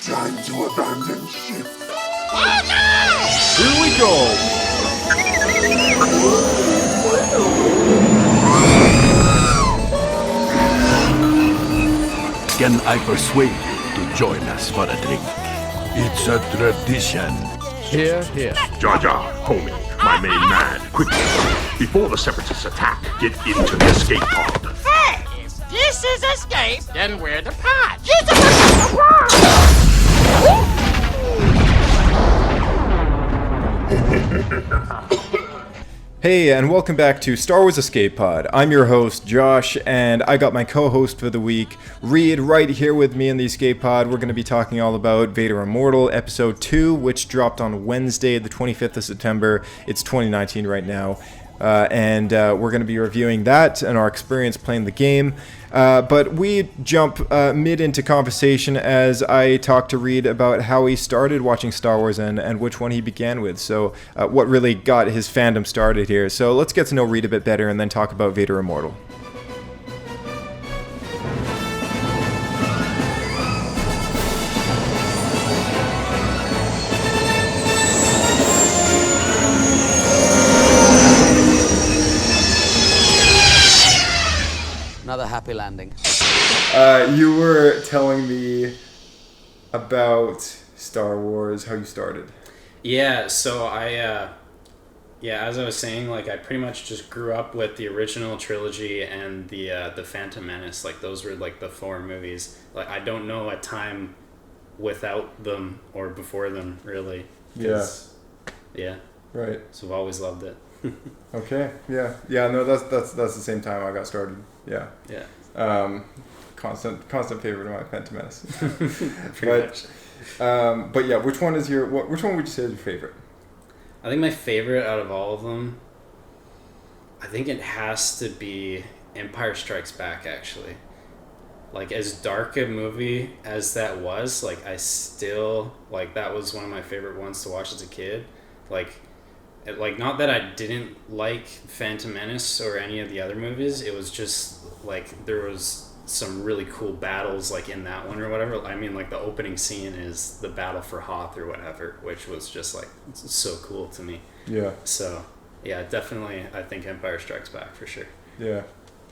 Time to abandon ship. Oh no! Here we go! Can I persuade you to join us for a drink? It's a tradition. Here, here. Jar Jar, homie, my main man, quickly. Before the Separatists attack, get into the escape pod. Hey, if this is escape, then we're the pod. Use the Hey, and welcome back to Star Wars Escape Pod. I'm your host, Josh, and I got my co-host for the week, Reid, right here with me in the Escape Pod. We're going to be talking all about Vader Immortal, Episode 2, which dropped on Wednesday, the 25th of September. It's 2019 right now. And we're going to be reviewing that and our experience playing the game. But we jump mid into conversation as I talk to Reid about how he started watching Star Wars and which one he began with. So what really got his fandom started here. So let's get to know Reid a bit better and then talk about Vader Immortal. Another happy landing. You were telling me about Star Wars, how you started. Yeah, so as I was saying, like I pretty much just grew up with the original trilogy and the Phantom Menace. Like those were like the four movies. Like I don't know a time without them or before them, really. Yeah. Right. So I've always loved it. Okay. Yeah. No, that's the same time I got started. Yeah. Constant favorite of mine, Phantom Menace. Pretty much. But yeah, which one would you say is your favorite? I think my favorite out of all of them, I think it has to be Empire Strikes Back, actually. Like, as dark a movie as that was, like, I still, like, that was one of my favorite ones to watch as a kid. Like, not that I didn't like Phantom Menace or any of the other movies, it was just, like, there was some really cool battles, like, in that one or whatever. I mean, like, the opening scene is the battle for Hoth or whatever, which was just, like, so cool to me. Yeah. So, yeah, definitely, I think Empire Strikes Back for sure. Yeah.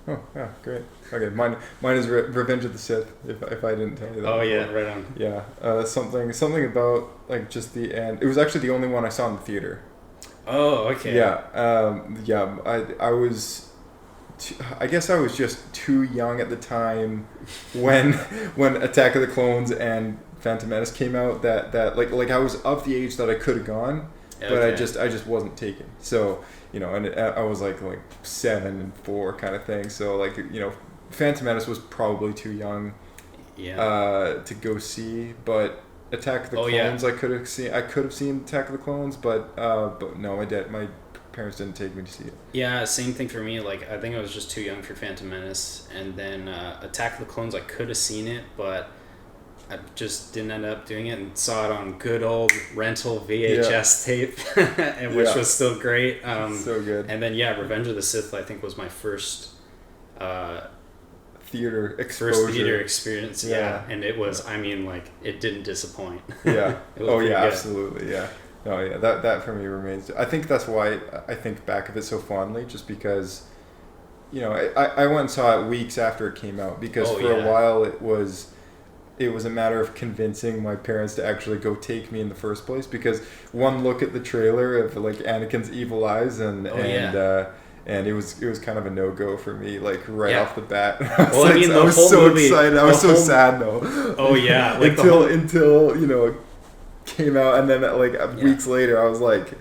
Oh, yeah, great. Okay, mine is Revenge of the Sith, if I didn't tell you that. Oh, before. yeah, right on. Yeah, something about, like, just the end. It was actually the only one I saw in the theater. Oh, okay. Yeah, I guess I was just too young at the time when Attack of the Clones and Phantom Menace came out that like I was of the age that I could have gone, but I just wasn't taken. So, you know, and I was like 7 and 4 kind of thing. So, like, you know, Phantom Menace was probably too young to go see, but Attack of the Clones I could have seen Attack of the Clones, but no, my parents didn't take me to see it. Yeah, same thing for me. Like, I think I was just too young for Phantom Menace, and then Attack of the Clones, I could have seen it, but I just didn't end up doing it, and saw it on good old rental VHS tape, which was still great. So good. And then Revenge of the Sith, I think, was my first theater exposure. experience. Yeah, and it was. I mean, like, it didn't disappoint. Yeah. Oh yeah, good. absolutely. Yeah. Oh yeah, that for me remains. I think that's why I think back of it so fondly, just because, you know, I went and saw it weeks after it came out because a while it was a matter of convincing my parents to actually go take me in the first place, because one look at the trailer of like Anakin's evil eyes and it was kind of a no-go for me, like right off the bat. I was so excited. I was so sad though. Oh yeah, like until you know, came out, and then weeks later I was like,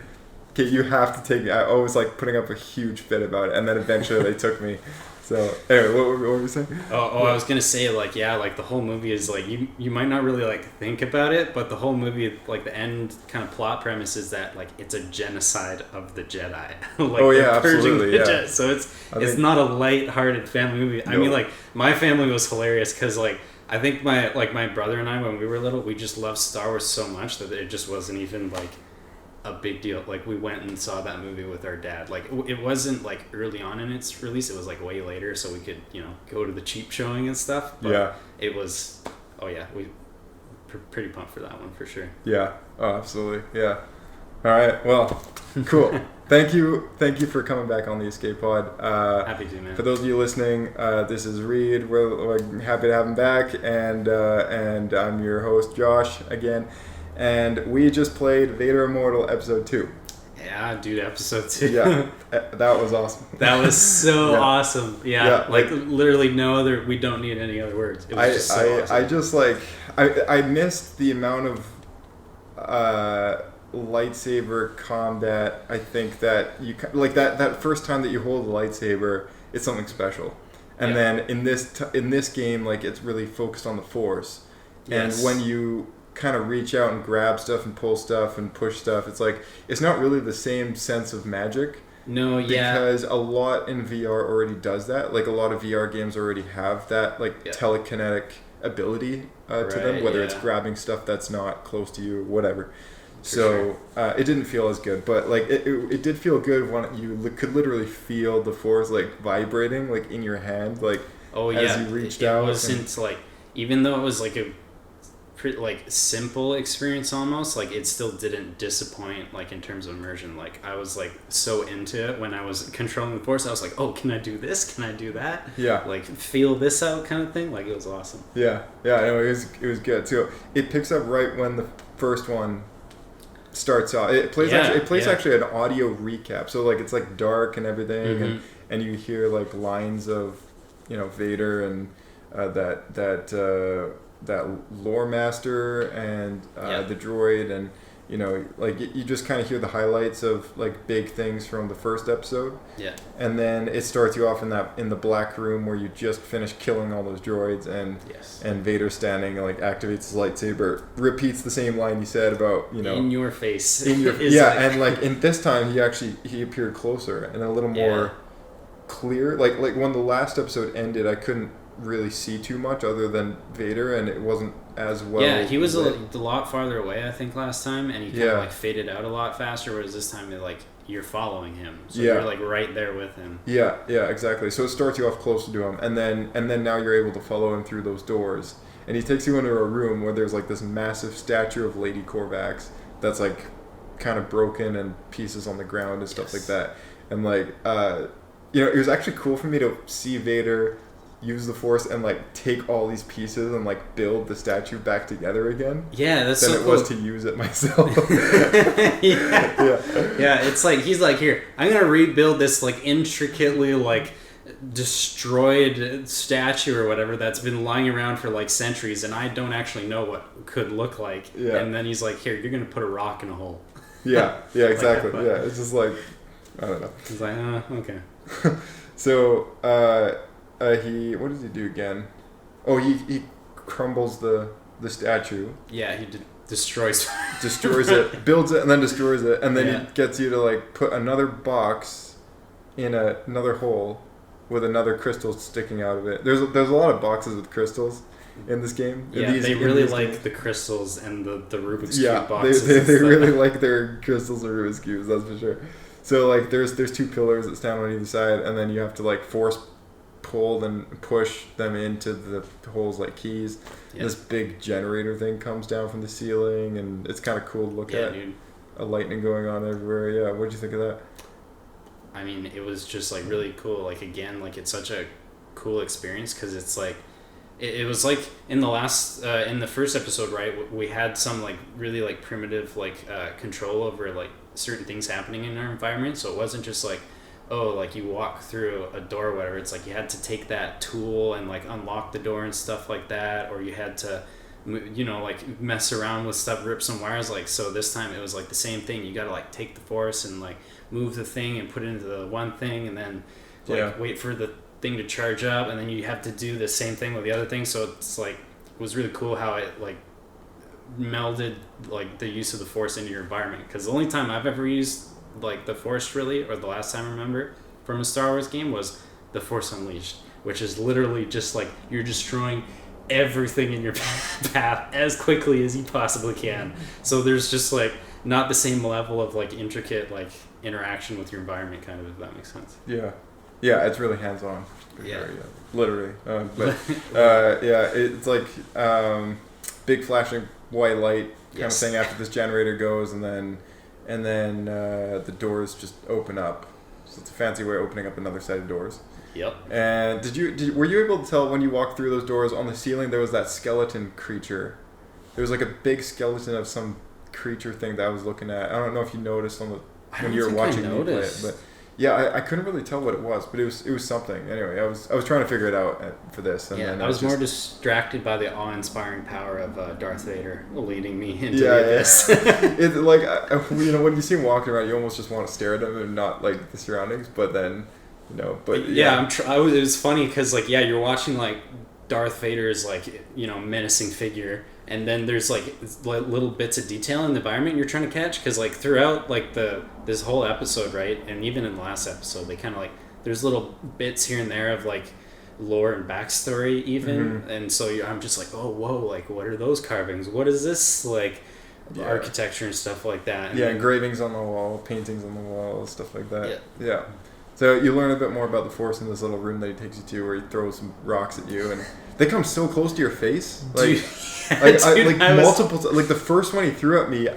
okay, you have to take me. I was like putting up a huge fit about it, and then eventually they took me. So anyway, what were you saying? I was gonna say, like, yeah, like the whole movie is like, you might not really like think about it, but the whole movie, like the end kind of plot premise is that like it's a genocide of the Jedi. Like, absolutely, Jedi. So it's not a light-hearted family movie. No. I mean, like, my family was hilarious because, like, I think my brother and I, when we were little, we just loved Star Wars so much that it just wasn't even like a big deal. Like, we went and saw that movie with our dad. Like, it wasn't like early on in its release, it was like way later, so we could, you know, go to the cheap showing and stuff, but it was we pretty pumped for that one for sure. Yeah. Oh, absolutely. Yeah. All right. Well, cool. Thank you for coming back on the Escape Pod. Happy to, man. For those of you listening, this is Reid. We're happy to have him back, and I'm your host Josh again, and we just played Vader Immortal Episode 2. Yeah, dude, Episode 2. Yeah, that was awesome. That was so Yeah. awesome. Yeah, like literally no other. We don't need any other words. It was just so awesome. I just like I missed the amount of lightsaber combat. I think that you like that first time that you hold a lightsaber, it's something special, and then in this game, like it's really focused on the Force, Yes. and when you kind of reach out and grab stuff and pull stuff and push stuff, it's like it's not really the same sense of magic. No, yeah. Because a lot in VR already does that. Like a lot of VR games already have that telekinetic ability to them, whether it's grabbing stuff that's not close to you, whatever. So it didn't feel as good, but like it did feel good when you could literally feel the Force like vibrating like in your hand, like as you reached out. It wasn't like, even though it was like a pretty like simple experience almost, like it still didn't disappoint like in terms of immersion. Like I was like so into it when I was controlling the Force. I was like, oh, can I do this? Can I do that? Yeah. Like feel this out kind of thing. Like it was awesome. Yeah. No, it was good. So it picks up right when the first one starts off. It plays actually an audio recap. So like it's like dark and everything, and you hear like lines of Vader and that lore master and the droid, and like you just kind of hear the highlights of like big things from the first episode. Yeah. And then it starts you off in the black room where you just finished killing all those droids, and Vader standing like activates his lightsaber, repeats the same line he said about in your face. And like in this time he appeared closer and a little more clear. Like when the last episode ended, I couldn't really see too much other than Vader, and it wasn't as well. Yeah, he was a lot farther away, I think, last time, and he kind of like faded out a lot faster. Whereas this time, you're following him, so you're like right there with him. Yeah, exactly. So it starts you off closer to him, and then now you're able to follow him through those doors, and he takes you into a room where there's like this massive statue of Lady Korvax that's like kind of broken and pieces on the ground and stuff like that, and like it was actually cool for me to see Vader use the Force and like take all these pieces and like build the statue back together again. Yeah, that's than so it cool. was to use it myself. Yeah, it's like he's like, here, I'm gonna rebuild this like intricately like destroyed statue or whatever that's been lying around for like centuries, and I don't actually know what could look like. Yeah. And then he's like, here, you're gonna put a rock in a hole. Yeah, exactly. Like it's just like, I don't know. He's like, okay. So, what does he do again? Oh, he crumbles the statue. Yeah, he destroys it, builds it, and then destroys it, and then he gets you to like put another box in another hole with another crystal sticking out of it. There's a lot of boxes with crystals in this game. Yeah, they really like the crystals and the Rubik's Cube boxes. They really like their crystals and Rubik's Cubes, that's for sure. So like there's two pillars that stand on either side, and then you have to like force pull and push them into the holes like keys. Yep. This big generator thing comes down from the ceiling, and it's kind of cool to look at. Dude. A lightning going on everywhere. Yeah, what'd you think of that? I mean, it was just like really cool. Like again, like it's such a cool experience because it's like it was like in the first episode, right? We had some like really like primitive like control over like certain things happening in our environment. So it wasn't just like, oh, like you walk through a door or whatever. It's like you had to take that tool and like unlock the door and stuff like that, or you had to like mess around with stuff, rip some wires. Like, so this time it was like the same thing. You gotta like take the Force and like move the thing and put it into the one thing, and then like wait for the thing to charge up, and then you have to do the same thing with the other thing. So it's like, it was really cool how it like melded like the use of the Force into your environment. Because the only time I've ever used like the Force really, or the last time I remember from a Star Wars game, was the Force Unleashed, which is literally just like you're destroying everything in your path as quickly as you possibly can. So there's just like not the same level of like intricate like interaction with your environment, kind of, if that makes sense. Yeah, it's really hands-on. Yeah, literally. It's like big flashing white light kind Yes. of thing after this generator goes, and then the doors just open up. So it's a fancy way of opening up another set of doors. Yep. And were you able to tell when you walked through those doors on the ceiling there was that skeleton creature? There was like a big skeleton of some creature thing that I was looking at. I don't know if you noticed when you were watching me play it, but yeah, I couldn't really tell what it was, but it was something. Anyway, I was trying to figure it out for this. And then I was more distracted by the awe-inspiring power of Darth Vader leading me into the abyss. It's like when you see him walking around, you almost just want to stare at him and not like the surroundings. But then, but yeah, it was funny because like you're watching like Darth Vader's like menacing figure. And then there's like little bits of detail in the environment you're trying to catch, because like throughout like this whole episode, right, and even in the last episode, they kind of like there's little bits here and there of like lore and backstory even, and so I'm just like, oh whoa, like what are those carvings? What is this like architecture and stuff like that? And engravings on the wall, paintings on the wall, stuff like that. Yeah. So you learn a bit more about the Force in this little room that he takes you to, where he throws some rocks at you, and they come so close to your face, like. Multiple like the first one he threw at me,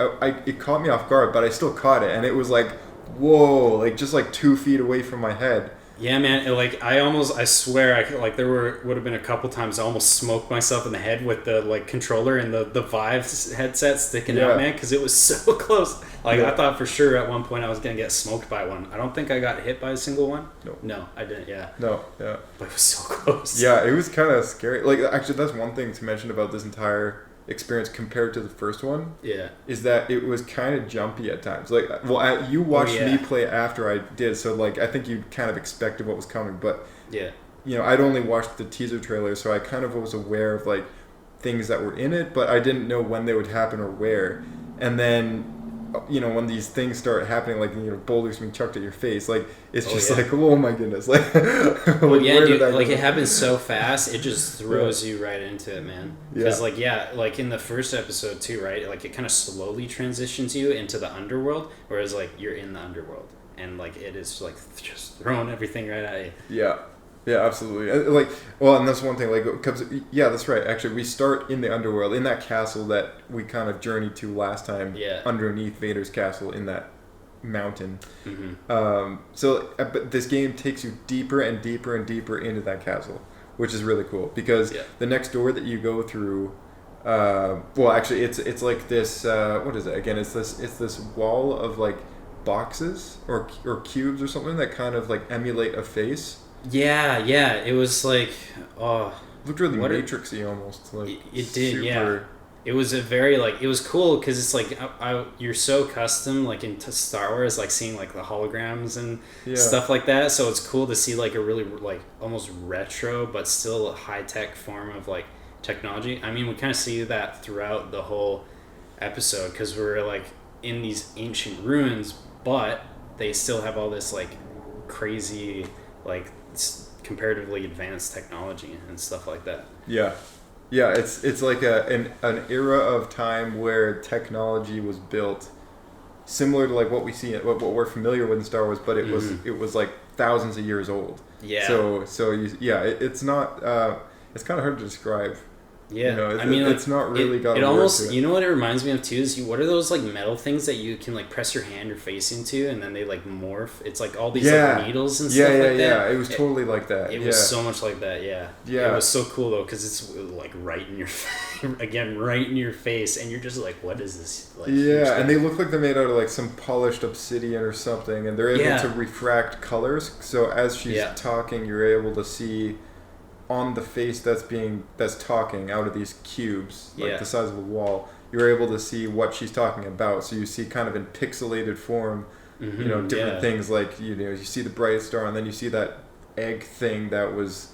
it caught me off guard, but I still caught it, and it was like, whoa, like just like 2 feet away from my head. Yeah, man. I swear, would have been a couple times I almost smoked myself in the head with the like controller and the Vive headset sticking out, man, because it was so close. Like I thought for sure at one point I was gonna get smoked by one. I don't think I got hit by a single one. No, I didn't. Yeah. No, yeah. But it was so close. Yeah, it was kind of scary. Like actually, that's one thing to mention about this entire experience compared to the first one. Yeah. Is that it was kind of jumpy at times. Like, you watched me play after I did, so like I think you kind of expected what was coming, but I'd only watched the teaser trailer, so I kind of was aware of like things that were in it, but I didn't know when they would happen or where. And then when these things start happening, like boulders being chucked at your face, like it's just like, oh my goodness, like, dude, like it happens so fast, it just throws you right into it, man. Because like in the first episode too, right? Like it kind of slowly transitions you into the underworld, whereas like you're in the underworld, and like it is like just throwing everything right at you. Yeah. Yeah, absolutely. And that's one thing. Like, that's right. Actually, we start in the underworld, in that castle that we kind of journeyed to last time. Yeah. Underneath Vader's castle in that mountain. Mm-hmm. But this game takes you deeper and deeper and deeper into that castle, which is really cool because the next door that you go through. It's like this. What is it again? It's this wall of like boxes or cubes or something that kind of like emulate a face. Yeah, it was like, looked really Matrix-y almost. Like it did, yeah. It was a very it was cool because it's like you're so accustomed like into Star Wars, like seeing like the holograms and stuff like that. So it's cool to see like a really like almost retro but still high tech form of like technology. I mean, we kind of see that throughout the whole episode because we're like in these ancient ruins, but they still have all this like crazy like comparatively advanced technology and stuff like that. It's like an era of time where technology was built similar to like what we see, what we're familiar with in Star Wars, but it was like thousands of years old. It's not it's kind of hard to describe. Yeah, it's not really got. It almost, what it reminds me of too is what are those like metal things that you can like press your hand or face into and then they like morph? It's like all these like needles and stuff like that. Yeah, it was totally like that. It was so much like that. Yeah. It was so cool though because it's like right in your right in your face, and you're just like, what is this? Like, and they look like they're made out of like some polished obsidian or something, and they're able to refract colors. So as she's talking, you're able to see. On the face that's talking out of these cubes, like the size of a wall, you're able to see what she's talking about. So you see kind of in pixelated form, different things like you see the bright star, and then you see that egg thing that was,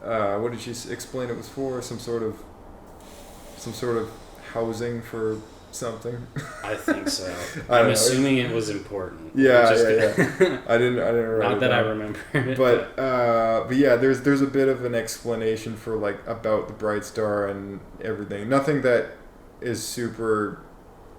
what did she explain it was for? Some sort of housing for something. I think so. I'm assuming it was important. Yeah. I didn't remember. Not that I remember. But there's a bit of an explanation for like about the bright star and everything. Nothing that is super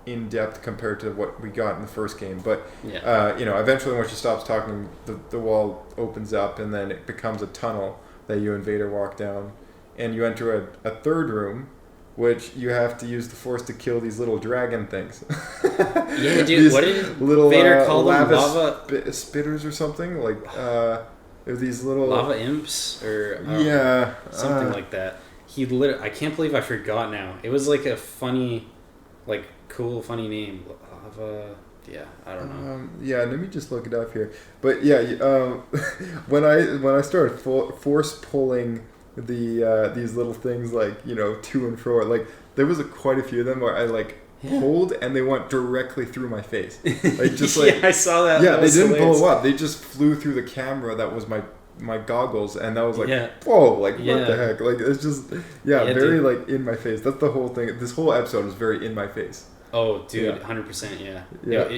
in depth compared to what we got in the first game. But eventually when she stops talking, the wall opens up and then it becomes a tunnel that you and Vader walk down, and you enter a third room. which you have to use the Force to kill these little dragon things. Yeah, dude. What did little Vader call them? lava spitters or something? Like, they're these little... Lava imps? Or something like that. I can't believe I forgot now. It was like a funny, like, cool, funny name. Lava... Yeah, I don't know. Yeah, let me just look it up here. But yeah, when I started force pulling these little things, like, you know, to and fro, like there was quite a few of them where I pulled and they went directly through my face. Like just like yeah, I saw that. Yeah, that they didn't hilarious. blow up. They just flew through the camera that was my goggles, and that was like, Yeah. whoa, like Yeah. what the heck? Like it's just very dude. like in my face. That's the whole thing. This whole episode was very in my face. Oh, dude, Yeah. 100%, yeah.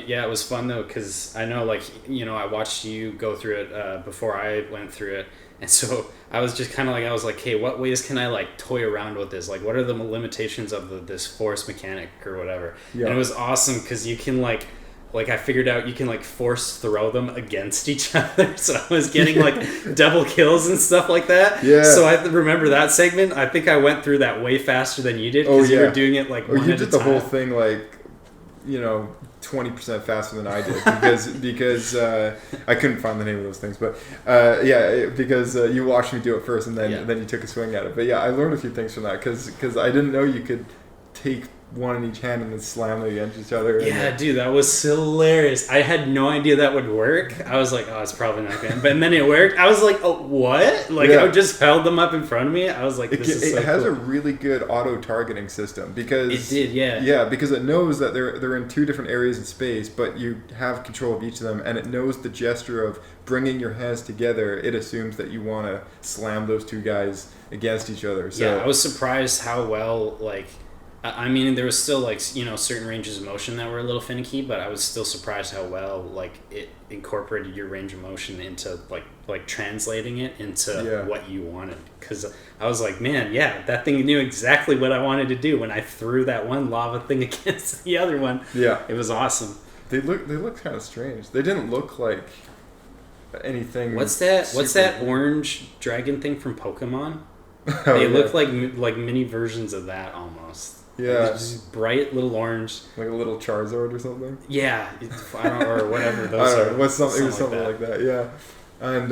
Yeah. It was fun, though, because I know, like, you know, I watched you go through it before I went through it, and so I was just kind of like, I was like, hey, what ways can I, like, toy around with this? Like, what are the limitations of this force mechanic or whatever? Yeah. And it was awesome, because you can, like I figured out you can, like, force throw them against each other, so I was getting, like, double kills and stuff like that. Yeah. So I remember that segment. I think I went through that way faster than you did, because you were doing it, like, one you at did a the time. whole thing, like, you know, 20% faster than I did because I couldn't find the name of those things, but because you watched me do it first and then you took a swing at it. But yeah, I learned a few things from that because I didn't know you could take one in each hand and then slam them against each other. Yeah, dude, that was hilarious. I had no idea that would work. I was like, oh, it's probably not going to. But then it worked. I was like, oh, what? Like, I just held them up in front of me. I was like, this is so It has cool. a really good auto-targeting system because... It did, yeah. Yeah, because it knows that they're in two different areas in space, but you have control of each of them, and it knows the gesture of bringing your hands together. It assumes that you want to slam those two guys against each other. So, yeah, I was surprised how well, like... I mean, there was still, like, you know, certain ranges of motion that were a little finicky, but I was still surprised how well, like, it incorporated your range of motion into, like translating it into what you wanted. Because I was like, man, yeah, that thing knew exactly what I wanted to do when I threw that one lava thing against the other one. Yeah. It was awesome. They look kind of strange. They didn't look like anything. What's that orange dragon thing from Pokemon? They look like mini versions of that almost. Yeah, like just bright little orange, like a little Charizard or something. Yeah, I don't or whatever those are. It was something like that. Yeah, and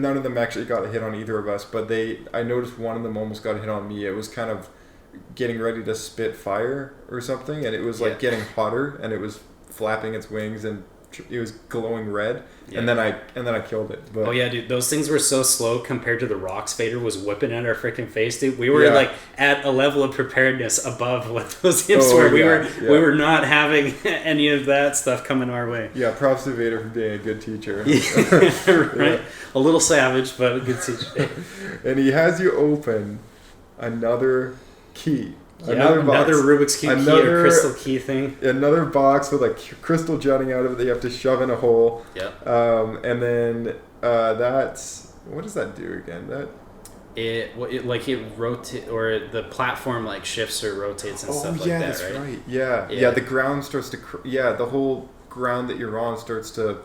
none of them actually got a hit on either of us, but I noticed one of them almost got a hit on me. It was kind of getting ready to spit fire or something, and it was like getting hotter, and it was flapping its wings, and it was glowing red. Yeah. And then I killed it. But. Oh yeah, dude, those things were so slow compared to the rocks Vader was whipping at our freaking face, dude. We were like at a level of preparedness above what those imps were. We were not having any of that stuff coming our way. Yeah, props to Vader for being a good teacher. Right? A little savage, but a good teacher. And he has you open another key. Another Rubik's Cube key or crystal key thing. Another box with a crystal jutting out of it that you have to shove in a hole. Yep. And then that's... What does that do again? It rotates, or the platform like shifts or rotates and stuff like that, that's right? right. Yeah, the ground starts to... the whole ground that you're on starts to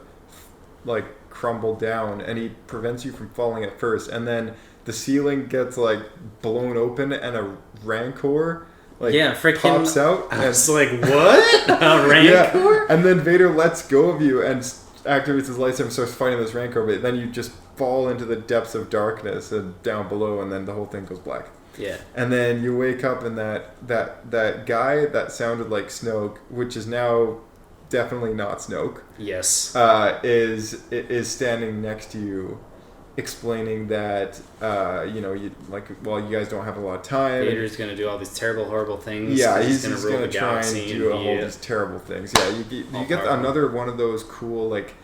like crumble down, and he prevents you from falling at first. And then the ceiling gets like blown open, and a Rancor pops out. I was like, what? A Rancor? Yeah. And then Vader lets go of you and activates his lightsaber and starts fighting this Rancor, but then you just fall into the depths of darkness and down below, and then the whole thing goes black. Yeah. And then you wake up, and that guy that sounded like Snoke, which is now definitely not Snoke. Yes. Is standing next to you, explaining that you guys don't have a lot of time. Vader's gonna do all these terrible, horrible things. Yeah, he's gonna rule the try galaxy and do all these terrible things. Yeah, you get another one of those cool like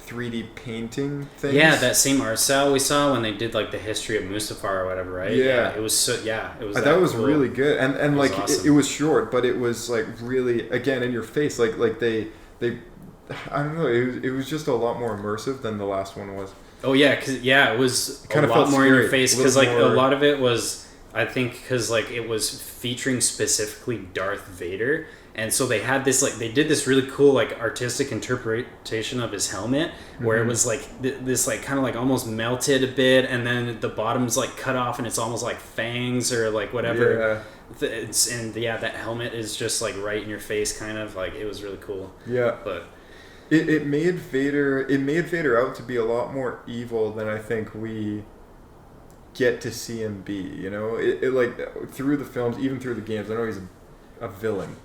3D painting things. Yeah, that same art style we saw when they did like the history of Mustafar or whatever, right? Yeah, it was so. Yeah, it was. That was cool. Really good, and like awesome. it was short, but it was like really again in your face. Like they I don't know. It was just a lot more immersive than the last one was. Oh yeah, it was kind a of lot more scary. in your face because like a lot of it was, I think, because like it was featuring specifically Darth Vader, and so they had this they did this really cool like artistic interpretation of his helmet where it was like this like kind of like almost melted a bit, and then the bottom's like cut off and it's almost like fangs or like whatever. That helmet is just like right in your face, kind of like it was really cool. Yeah, but it made Vader out to be a lot more evil than I think we get to see him be. You know, it like through the films, even through the games. I know he's a villain,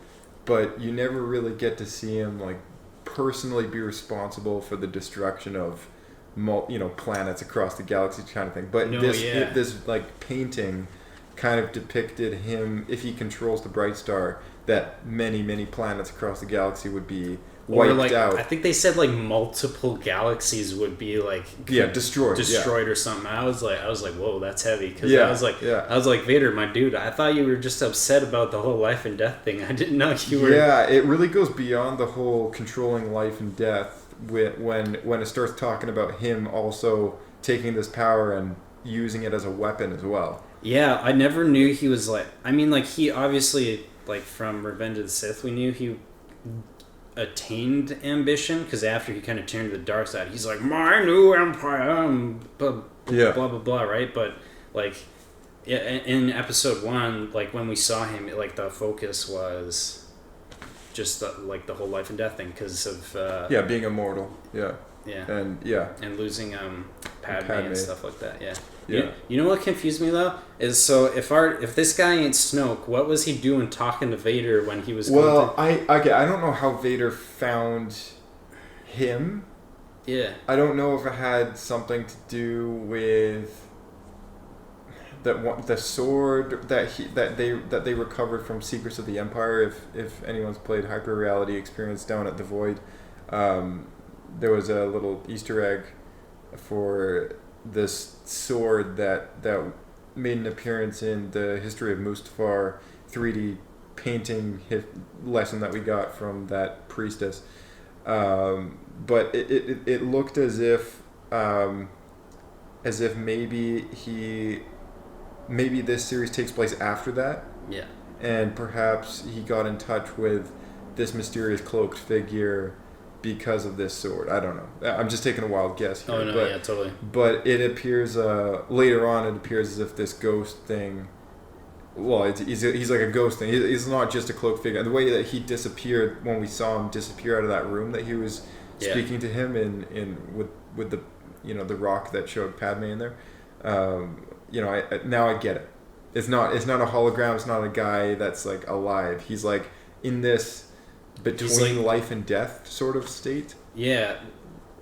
but you never really get to see him like personally be responsible for the destruction of planets across the galaxy kind of thing. But this like painting kind of depicted him, if he controls the Bright Star, that many planets across the galaxy would be wiped out. I think they said like multiple galaxies would be like destroyed or something. I was like, whoa, that's heavy. Because I was like, Vader, my dude, I thought you were just upset about the whole life and death thing. I didn't know you were. Yeah, it really goes beyond the whole controlling life and death when it starts talking about him also taking this power and using it as a weapon as well. Yeah, I never knew he was like. I mean, like he obviously like from Revenge of the Sith, we knew he attained ambition because after he kind of turned to the dark side, he's like, my new empire, blah blah blah, right? But like in episode 1, like when we saw him, like the focus was just the whole life and death thing because of being immortal, and losing Padme and stuff like that. You know what confused me though is, so if this guy ain't Snoke, what was he doing talking to Vader when he was I don't know how Vader found him. I don't know if it had something to do with the sword that they recovered from Secrets of the Empire. If anyone's played Hyper Reality Experience down at the Void, there was a little Easter egg for this sword that made an appearance in the History of Mustafar 3D painting lesson that we got from that priestess. But it looked as if maybe this series takes place after that. Yeah. And perhaps he got in touch with this mysterious cloaked figure because of this sword. I don't know. I'm just taking a wild guess here. Oh, no, yeah, totally. But it appears, later on, it appears as if this ghost thing, well, he's like a ghost thing. He's not just a cloaked figure. And the way that he disappeared, when we saw him disappear out of that room that he was speaking to him with the, the rock that showed Padme in there, now I get it. It's not a hologram. It's not a guy that's like alive. He's like in this between life and death sort of state. Yeah.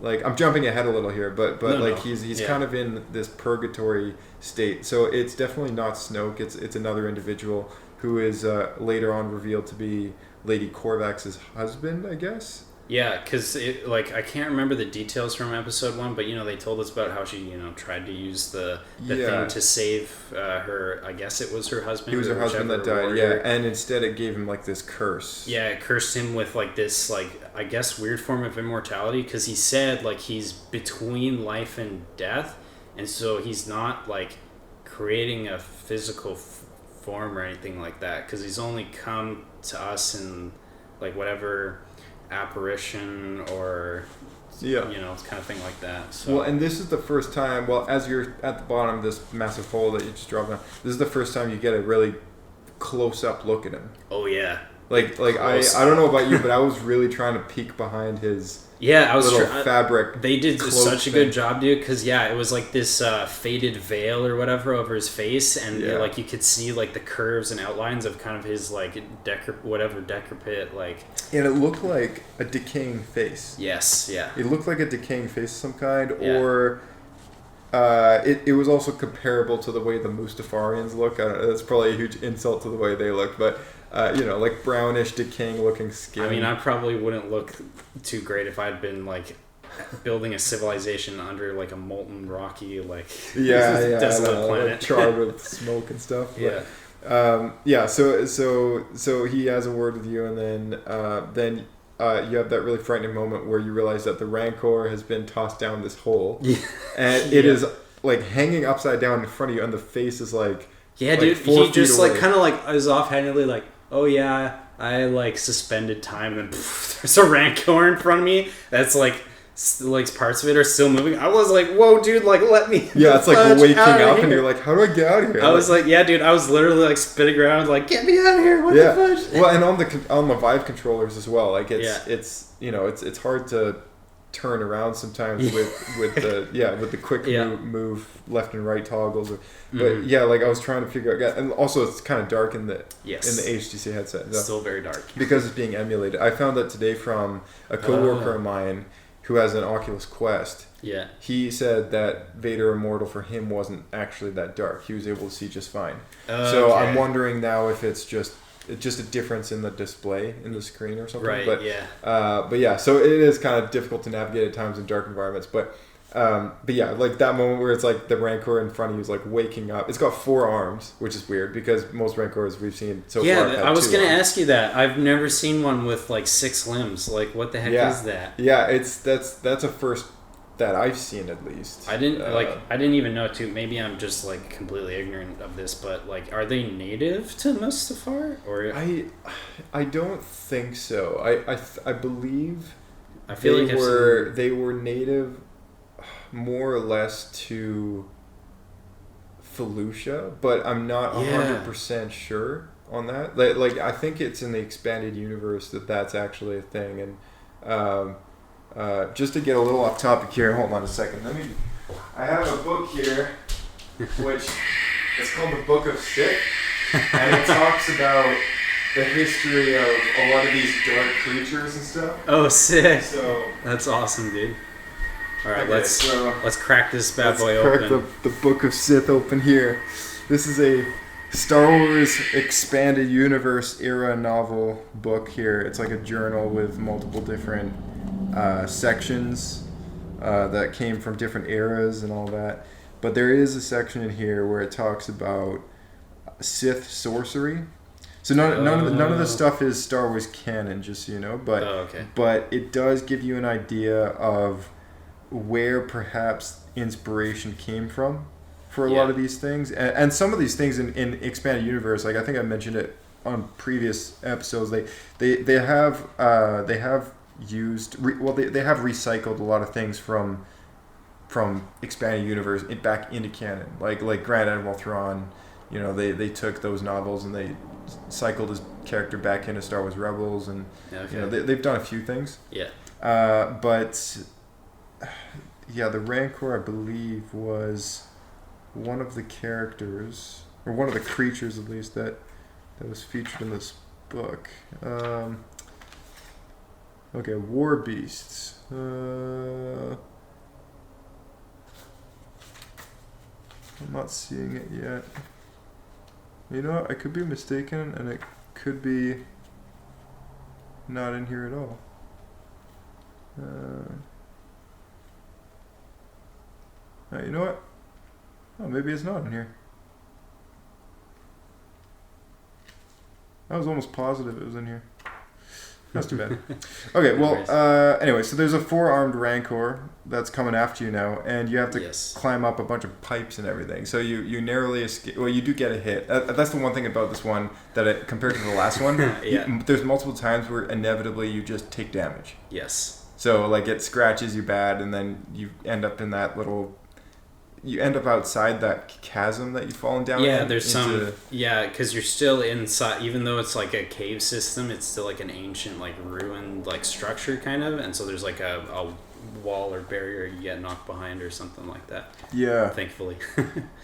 Like, I'm jumping ahead a little here, but he's kind of in this purgatory state. So it's definitely not Snoke. It's another individual who is later on revealed to be Lady Korvax's husband, I guess. Yeah, because I can't remember the details from episode 1, but they told us about how she tried to use the thing to save her. I guess it was her husband. It was her husband that died. Warrior. Yeah, and instead it gave him like this curse. Yeah, it cursed him with like this I guess weird form of immortality, because he said like he's between life and death, and so he's not like creating a physical form or anything like that, because he's only come to us in like whatever apparition or kind of thing like that. So. Well, and this is the first time, as you're at the bottom of this massive hole that you just dropped down, this is the first time you get a really close up look at him. Oh yeah. Like I don't know about you, but I was really trying to peek behind his little fabric. They did such a good job, dude, because it was like this faded veil or whatever over his face, and like you could see like the curves and outlines of kind of his like decrepit like. And it looked like a decaying face. Yes, yeah. It looked like a decaying face of some kind, or it was also comparable to the way the Mustafarians look. I don't know, that's probably a huge insult to the way they look, but. Like brownish, decaying-looking skin. I mean, I probably wouldn't look too great if I'd been like building a civilization under like a molten, rocky, like desolate planet, like charred with smoke and stuff. But, So he has a word with you, and then you have that really frightening moment where you realize that the Rancor has been tossed down this hole, and it is like hanging upside down in front of you, and the face is like. Yeah, dude. He just like kind of like is offhandedly like, oh yeah, I like suspended time, and there's a Rancor in front of me. That's like like parts of it are still moving. I was like, whoa, dude, like let me. Yeah, it's like waking up here. and you're like, how do I get out of here? I was like, yeah, dude, I was literally like spinning around, like, get me out of here. What the fudge? Well, and on the Vive controllers as well. Like it's you know it's hard to turn around sometimes with the quick move left and right toggles. But like I was trying to figure out, and also it's kind of dark in the HTC headset. It's still very dark because it's being emulated. I found that today from a coworker of mine who has an Oculus Quest. Yeah. He said that Vader Immortal for him wasn't actually that dark. He was able to see just fine. So I'm wondering now if it's just a difference in the display in the screen or something. Right. But yeah. So it is kind of difficult to navigate at times in dark environments. But yeah, like that moment where it's like the Rancor in front of you is like waking up. It's got 4 arms, which is weird because most Rancors we've seen so far. Yeah, I was going to ask you that. I've never seen one with like 6 limbs. Like, what the heck is that? Yeah, that's a first that I've seen at least. I didn't even know too. Maybe I'm just like completely ignorant of this, but like, are they native to Mustafar or? I don't think so. I believe. I feel they were native, more or less to Felucia, but I'm not 100% sure on that. Like I think it's in the expanded universe that's actually a thing. And just to get a little off topic here, hold on a second. I have a book here, which is called the Book of Sith, and it talks about the history of a lot of these dark creatures and stuff. Oh, sick! So that's awesome, dude. All right, okay, let's crack this bad boy open. Let's crack the Book of Sith open here. This is a Star Wars Expanded Universe era novel book here. It's like a journal with multiple different sections that came from different eras and all that. But there is a section in here where it talks about Sith sorcery. So none of the stuff is Star Wars canon, just so you know. But but it does give you an idea of where perhaps inspiration came from for a lot of these things, and some of these things in Expanded Universe, like I think I mentioned it on previous episodes, they have used they have recycled a lot of things from Expanded Universe back into canon, like Grand Admiral Thrawn. You know, they took those novels and they cycled his character back into Star Wars Rebels, and you know they've done a few things. But the Rancor, I believe, was one of the characters, or one of the creatures at least, that was featured in this book. Okay, War Beasts. I'm not seeing it yet. You know what? I could be mistaken, and it could be not in here at all. You know what? Oh, maybe it's not in here. I was almost positive it was in here. That's too bad. Okay, well, anyway, so there's a 4-armed Rancor that's coming after you now, and you have to climb up a bunch of pipes and everything. So you narrowly escape. Well, you do get a hit. That's the one thing about this one that compared to the last one, there's multiple times where inevitably you just take damage. Yes. So like it scratches you bad, and then you end up in that little. You end up outside that chasm that you've fallen down. Yeah, there's because you're still inside, even though it's like a cave system, it's still like an ancient, like ruined, like structure kind of, and so there's like a wall or barrier you get knocked behind or something like that. Yeah. Thankfully.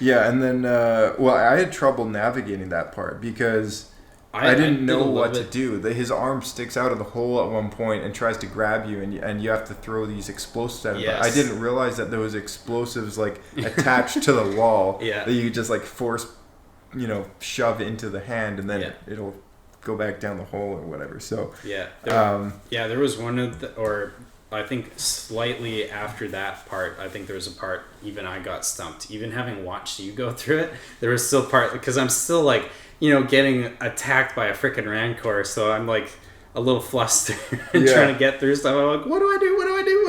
Yeah, and then I had trouble navigating that part because I didn't know what to do. His arm sticks out of the hole at one point and tries to grab you, and you have to throw these explosives at him. Yes. I didn't realize that there was explosives like attached to the wall that you just like force, shove into the hand, and then it'll go back down the hole or whatever. So there was one of or I think slightly after that part, I think there was a part even I got stumped. Even having watched you go through it, there was still part because I'm still like. Getting attacked by a freaking Rancor, so I'm like a little flustered and trying to get through stuff. I'm like, what do I do?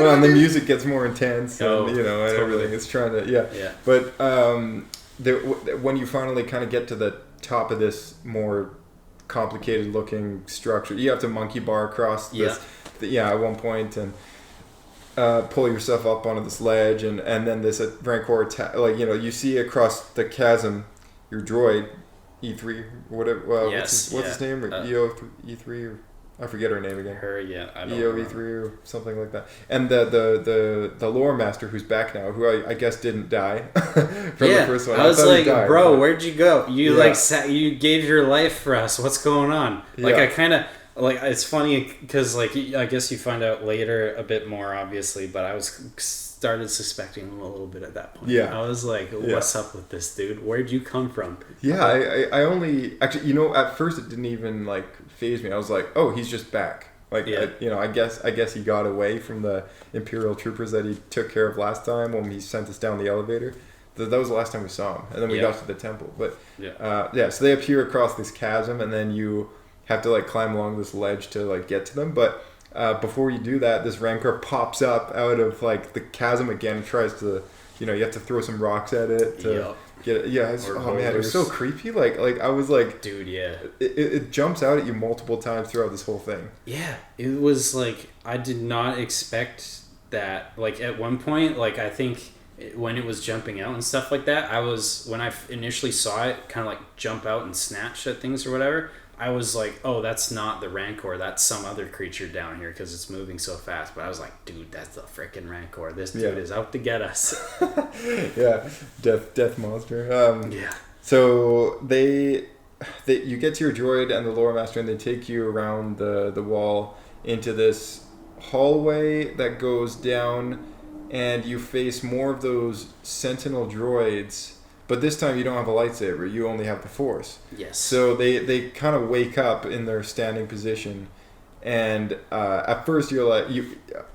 And the music gets more intense, and and everything. It's trying to, But when you finally kind of get to the top of this more complicated looking structure, you have to monkey bar across this. At one point, and pull yourself up onto this ledge, and then this Rancor you see across the chasm your droid E3 whatever. Well, Yes, what's his name? Or E3 or I forget her name again. Her, yeah, I don't EO-E3 or something like that. And the lore master who's back now, who I guess didn't die from the first one. I was thought he like, died, bro, but- where'd you go? You you gave your life for us. What's going on? Like Yeah. I kind of like it's funny because like I guess you find out later a bit more obviously, but I started suspecting him a little bit at that point. Yeah. I was like, what's up with this dude? Where'd you come from? Yeah, I only actually at first it didn't even like faze me. I was like, oh, he's just back. Like I guess he got away from the Imperial troopers that he took care of last time when he sent us down the elevator. That was the last time we saw him, and then we got to the temple. But so they appear across this chasm, and then you have to like climb along this ledge to like get to them. But before you do that, this Rancor pops up out of like the chasm again and tries to, you have to throw some rocks at it to get it. Yeah, man, it was so creepy. Like I was like, dude, yeah. It jumps out at you multiple times throughout this whole thing. Yeah, it was like I did not expect that. Like at one point, like I think when it was jumping out and stuff like that, when I initially saw it kind of like jump out and snatch at things or whatever, I was like, oh, that's not the Rancor. That's some other creature down here because it's moving so fast. But I was like, dude, that's the freaking Rancor. This dude is out to get us. Yeah, death monster. Yeah. So you get to your droid and the lore master, and they take you around the wall into this hallway that goes down, and you face more of those Sentinel droids. But this time you don't have a lightsaber, you only have the Force. Yes. So they kind of wake up in their standing position, and at first you're like,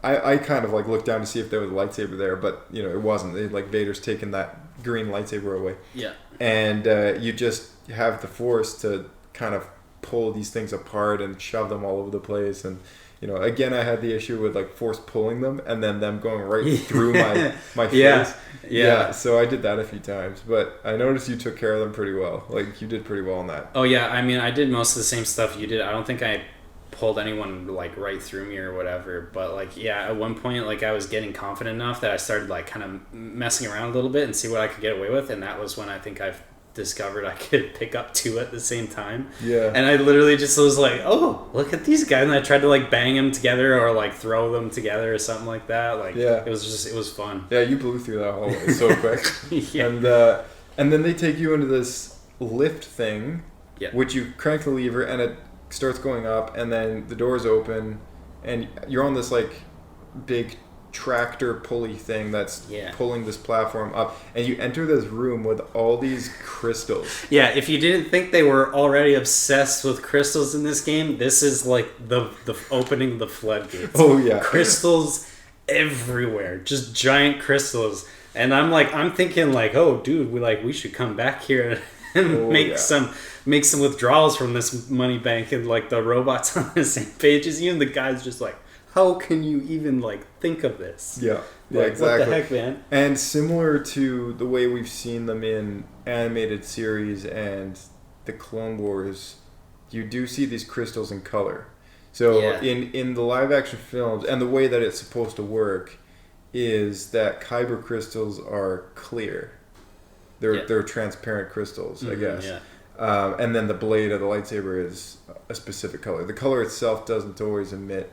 I kind of like looked down to see if there was a lightsaber there, but it wasn't. Like Vader's taken that green lightsaber away. Yeah. And you just have the Force to kind of pull these things apart and shove them all over the place, and again, I had the issue with like Force pulling them and then them going right through my face. Yeah. So I did that a few times, but I noticed you took care of them pretty well. Like you did pretty well on that. Oh yeah, I mean, I did most of the same stuff you did. I don't think I pulled anyone like right through me or whatever, but like at one point like I was getting confident enough that I started like kind of messing around a little bit and see what I could get away with, and that was when I think I've discovered I could pick up two at the same time. Yeah. And I literally just was like, oh, look at these guys, and I tried to like bang them together or like throw them together or something like that. Like it was fun. Yeah, you blew through that hallway so quick. Yeah. And then they take you into this lift thing, which you crank the lever and it starts going up, and then the doors open and you're on this like big tractor pulley thing that's pulling this platform up, and you enter this room with all these crystals. Yeah, if you didn't think they were already obsessed with crystals in this game, this is like the opening the floodgates. Oh yeah, crystals everywhere, just giant crystals. And I'm thinking like, oh dude, we should come back here and make some withdrawals from this money bank, and like the robots on the same page as you, and the guy's just like, how can you even like think of this? Yeah, exactly. What the heck, man? And similar to the way we've seen them in animated series and the Clone Wars, you do see these crystals in color. So in the live action films, and the way that it's supposed to work is that kyber crystals are clear. They're transparent crystals, I guess. Yeah. And then the blade of the lightsaber is a specific color. The color itself doesn't always emit.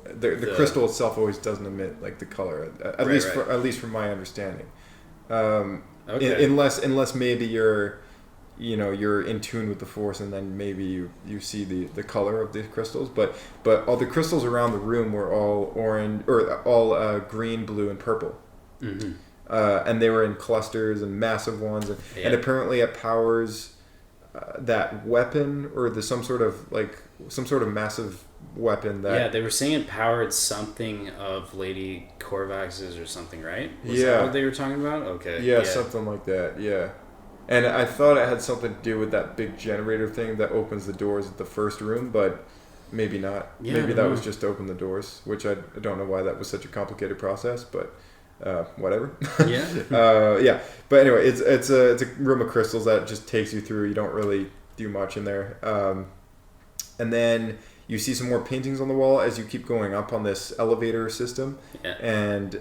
The crystal itself always doesn't emit like the color, at least from my understanding. Unless maybe you're in tune with the Force, and then maybe you see the color of the crystals. But all the crystals around the room were all orange, or all green, blue, and purple. Mm-hmm. And they were in clusters and massive ones, and apparently it powers that weapon, or some sort of massive weapon that they were saying it powered something of Lady Korvax'S or something, right? Was that what they were talking about? Okay. Something like that. Yeah. And I thought it had something to do with that big generator thing that opens the doors at the first room, but maybe not. Maybe that was just to open the doors, which I don't know why that was such a complicated process, but whatever. Yeah. But anyway, it's a room of crystals that just takes you through. You don't really do much in there. And then you see some more paintings on the wall as you keep going up on this elevator system. Yeah. And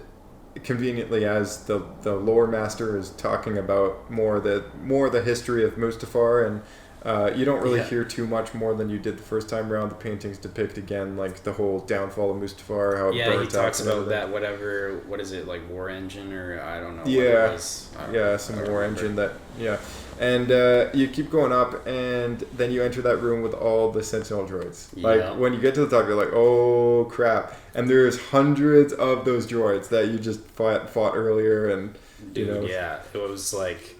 conveniently, as the lore master is talking about more the history of Mustafar, and you don't really hear too much more than you did the first time around. The paintings depict again like the whole downfall of Mustafar, how it Yeah, he burnt talks out about that what is it, like war engine, or I don't know what Yeah, it was. some war engine that and you keep going up, and then you enter that room with all the Sentinel droids. Like when you get to the top, you're like, oh crap! And there's hundreds of those droids that you just fought earlier, and Dude, yeah, it was like.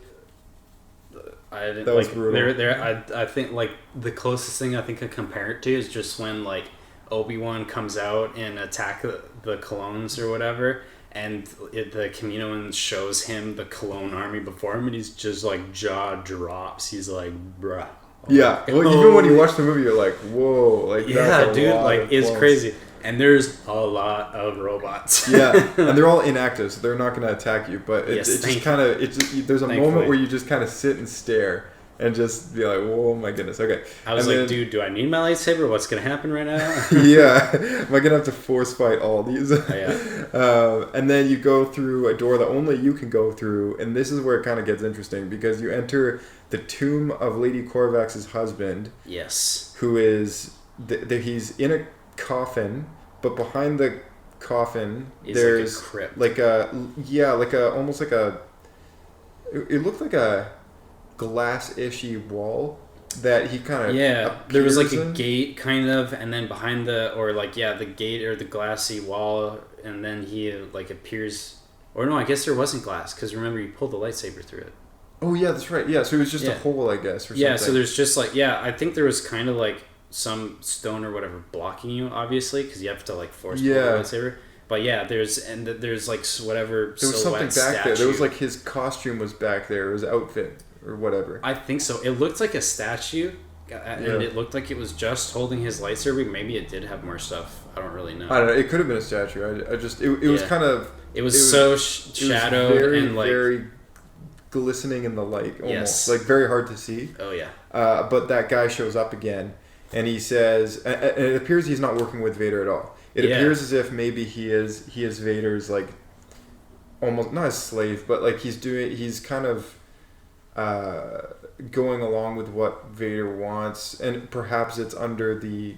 I didn't, that was like, brutal. I think like the closest thing I think I compare it to is just when like Obi-Wan comes out and attack the clones or whatever, and the Kaminoan shows him the clone army before him, and he's just like jaw drops. He's like, bruh. Yeah, well, even when you watch the movie, you're like, whoa, like yeah, that's a dude, lot like of it's clones. crazy. And there's a lot of robots. Yeah, and they're all inactive, so they're not going to attack you. But Yes, it's just kind of there's a Thankfully. moment where you just kind of sit and stare and just be like, "Whoa, my goodness!" Okay, I was and like, dude, do I need my lightsaber? What's gonna happen right now? yeah, am I gonna have to force fight all these? Yeah. And then you go through a door that only you can go through, and this is where it kind of gets interesting because you enter the tomb of Lady Korvax's husband. Yes. Who is he's in a coffin, but behind the coffin there's like a crypt. almost like a. It looked like a glass-ishy wall that he kind of there was like a in. gate kind of, and then behind the gate or the glassy wall, and then he like appears, or no, I guess there wasn't glass because remember you pulled the lightsaber through it. Oh yeah, that's right. Yeah, so it was just a hole, I guess, or something. Yeah, so there's just like I think there was kind of like some stone or whatever blocking you, obviously, because you have to like force pull the lightsaber. But there's like whatever. There was something back statue. there. There was like his costume was back there, his outfit or whatever. I think so. It looked like a statue, and it looked like it was just holding his lightsaber. Maybe it did have more stuff. I don't really know. I don't know. It could have been a statue. It was kind of. It was so shadowed very, and like very glistening in the light, almost like very hard to see. Oh yeah. But that guy shows up again, and he says, and it appears he's not working with Vader at all. It appears as if maybe he is Vader's like almost not a slave, but like he's kind of going along with what Vader wants, and perhaps it's under the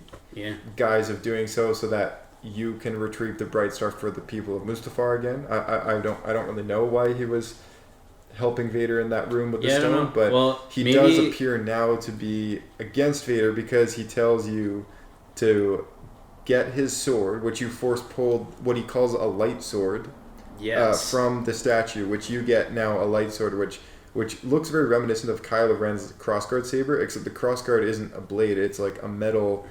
guise of doing so that you can retrieve the Bright Star for the people of Mustafar again. I don't really know why he was helping Vader in that room with the stone, but he does appear now to be against Vader because he tells you to get his sword, which you force pulled, what he calls a light sword, from the statue, which you get now a light sword, which looks very reminiscent of Kylo Ren's crossguard saber, except the crossguard isn't a blade; it's like a metal,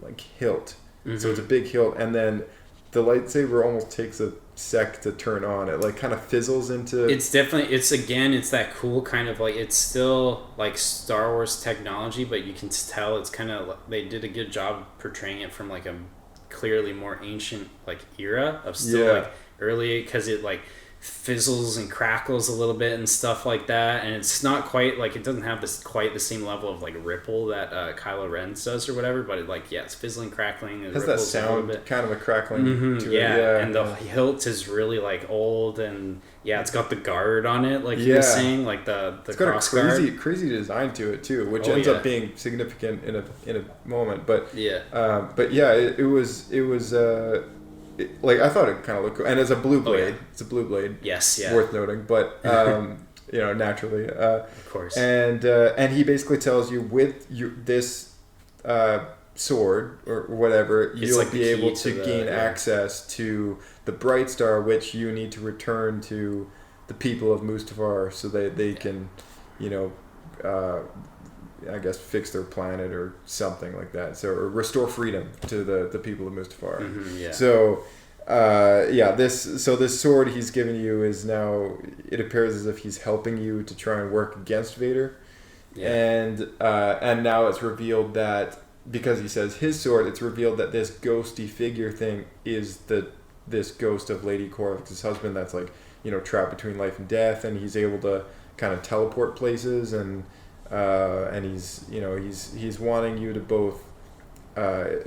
like hilt. Mm-hmm. So it's a big hilt, and then the lightsaber almost takes a sec to turn on. It like kind of fizzles into. It's that cool kind of like, it's still like Star Wars technology, but you can tell it's kind of, they did a good job portraying it from like a clearly more ancient like era of still like early, because it like fizzles and crackles a little bit and stuff like that, and it's not quite like, it doesn't have quite the same level of like ripple that Kylo Ren does or whatever, but it's fizzling, crackling, it has that sound, kind of a crackling to it. And the hilt is really like old, and it's got the guard on it, like you were saying, like the it's got cross a crazy design to it too, which ends up being significant in a moment, but it was like I thought it kind of looked cool, and it's a blue blade. It's a blue blade. Yes, worth noting, but naturally, of course. And he basically tells you with this sword or whatever, you'll like be able to gain access to the Bright Star, which you need to return to the people of Mustafar so that they can, I guess fix their planet or something like that. So, or restore freedom to the people of Mustafar. Mm-hmm, So, this sword he's given you is now, it appears as if he's helping you to try and work against Vader. And now it's revealed that because he says his sword, it's revealed that this ghosty figure thing is this ghost of Lady Korvax'S husband that's like, trapped between life and death, and he's able to kind of teleport places, and he's wanting you to both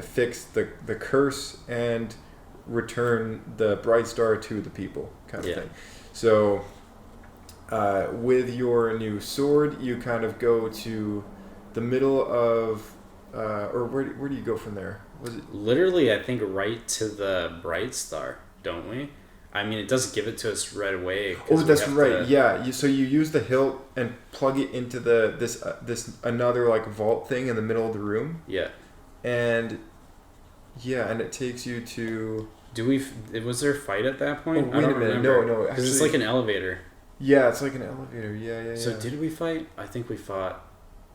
fix the curse and return the bright star to the people, kind of thing. So with your new sword, you kind of go to the middle of, or where do you go from there? Was it literally? I think right to the bright star, don't we? I mean, it doesn't give it to us right away. Oh, that's right. Yeah. So you use the hilt and plug it into this another like vault thing in the middle of the room. Yeah. And it takes you to. Was there a fight at that point? Oh, wait a minute. Remember. No. Because it's like an elevator. Yeah, it's like an elevator. Yeah. So did we fight? I think we fought.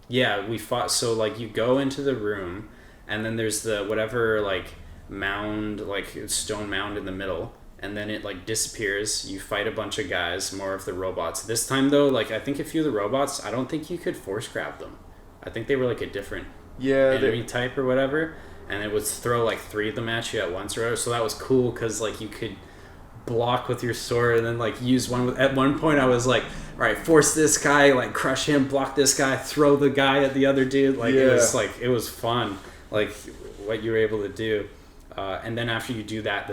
Yeah, we fought. So like you go into the room, and then there's the whatever like mound, like stone mound in the middle. And then it like disappears. You fight a bunch of guys, more of the robots. This time though, like I think a few of the robots, I don't think you could force grab them. I think they were like a different enemy type or whatever. And it would throw like 3 of them at you at once or whatever. So that was cool because like you could block with your sword and then like use one with. At one point I was like, all right, force this guy, like crush him, block this guy, throw the guy at the other dude. Like it was fun, like what you were able to do. And then after you do that,